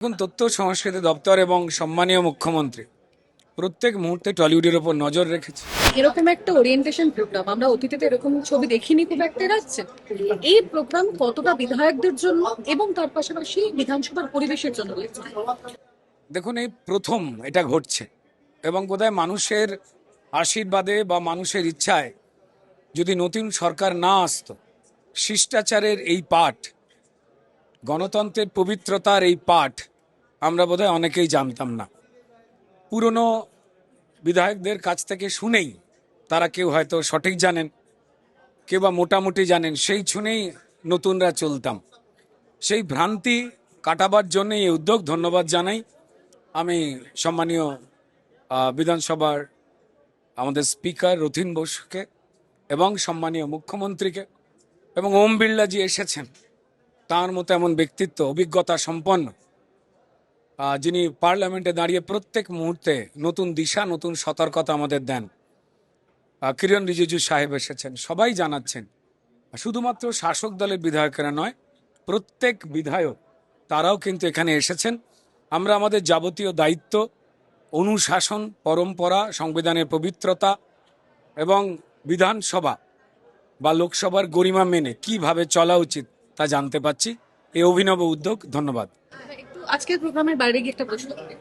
এখন তথ্য সংস্কৃতি দপ্তর এবং সম্মানীয় মুখ্যমন্ত্রী প্রত্যেক মুহূর্তে টলিউডের ওপর নজর রেখেছে। এরকম একটা ওরিয়েন্টেশন প্রোগ্রাম আমরা অতীতে তো এরকম ছবি দেখিনি খুব একটা রাখছে। এই প্রোগ্রাম কতটা বিধায়কদের জন্য এবং তার পাশাপাশি বিধানসভার পরিবেশের জন্য হয়েছে? দেখুন, এই প্রথম এটা ঘটছে এবং বোধহয় মানুষের আশীর্বাদে বা মানুষের ইচ্ছায় যদি নতুন সরকার না আসতো, শিষ্টাচারের এই পাঠ, গণতন্ত্রের পবিত্রতার এই পাঠ আমরা বোধহয় অনেকেই জানতাম না। পুরনো বিধায়কদের কাছ থেকে শুনেই তারা কেউ হয়তো সঠিক জানেন, কেউ বা মোটামুটি জানেন, সেই শুনেই নতুনরা চলতাম। সেই ভ্রান্তি কাটাবার জন্য এই উদ্যোগ। ধন্যবাদ জানাই আমি সম্মানীয় বিধানসভার আমাদের স্পিকার রথীন বসুকে এবং সম্মানীয় মুখ্যমন্ত্রীকে, এবং ওম বিড়লাজি এসেছেন, তার মতো এমন ব্যক্তিত্ব, অভিজ্ঞতা সম্পন্ন, যিনি পার্লামেন্টে দাঁড়িয়ে প্রত্যেক মুহূর্তে নতুন দিশা, নতুন সতর্কতা আমাদের দেন। কিরণ রিজিজু সাহেব এসেছেন, সবাই জানাচ্ছেন। শুধুমাত্র শাসক দলের বিধায়কেরা নয়, প্রত্যেক বিধায়ক তারাও কিন্তু এখানে এসেছেন। আমরা আমাদের যাবতীয় দায়িত্ব, অনুশাসন, পরম্পরা, সংবিধানের পবিত্রতা এবং বিধানসভা বা লোকসভার গরিমা মেনে কিভাবে চলা উচিত তা জানতে পাচ্ছি। এই অভিনব উদ্যোগ, ধন্যবাদ। একটু আজকের প্রোগ্রামের বাইরে গিয়ে একটা প্রশ্ন করি,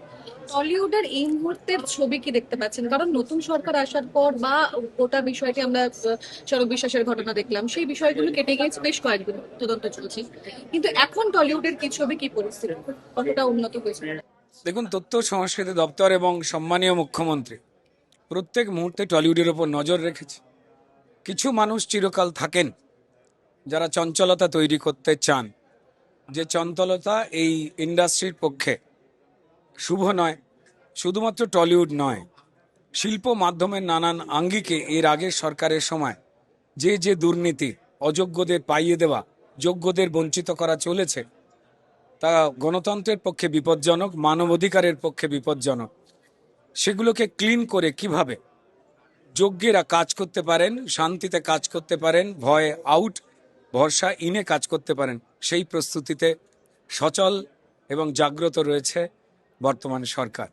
টলিউডের এই মুহূর্তের ছবি কি দেখতে পাচ্ছেন? কারণ নতুন সরকার আসার পর বা গোটা বিষয়টি আমরা চরক বিশ্বাসের ঘটনা দেখলাম, সেই বিষয়গুলো কেটে গিয়েছে, বেশ কয়েকদিন তদন্ত চলছে, কিন্তু এখন টলিউডের কি ছবি, কি পরিস্থিতি, কতটা উন্নত হয়েছে? দেখুন, তথ্য সংস্কৃতি দপ্তর এবং সম্মানীয় মুখ্যমন্ত্রী প্রত্যেক মুহূর্তে টলিউডের ওপর নজর রেখেছে। কিছু মানুষ চিরকাল থাকেন যারা চঞ্চলতা তৈরি করতে চান, যে চঞ্চলতা এই ইন্ডাস্ট্রির পক্ষে শুভ নয়। শুধুমাত্র টলিউড নয়, শিল্প মাধ্যমের নানান আঙ্গিকে এর আগের সরকারের সময় যে দুর্নীতি, অযোগ্যদের পাইয়ে দেওয়া, যোগ্যদের বঞ্চিত করা চলেছে, তা গণতন্ত্রের পক্ষে বিপজ্জনক, মানবাধিকারের পক্ষে বিপজ্জনক। সেগুলোকে ক্লিন করে কিভাবে যোগ্যেরা কাজ করতে পারেন, শান্তিতে কাজ করতে পারেন, ভয় আউট, ভরসা ইনে কাজ করতে পারেন, সেই প্রস্তুতিতে সচল এবং জাগ্রত রয়েছে বর্তমান সরকার।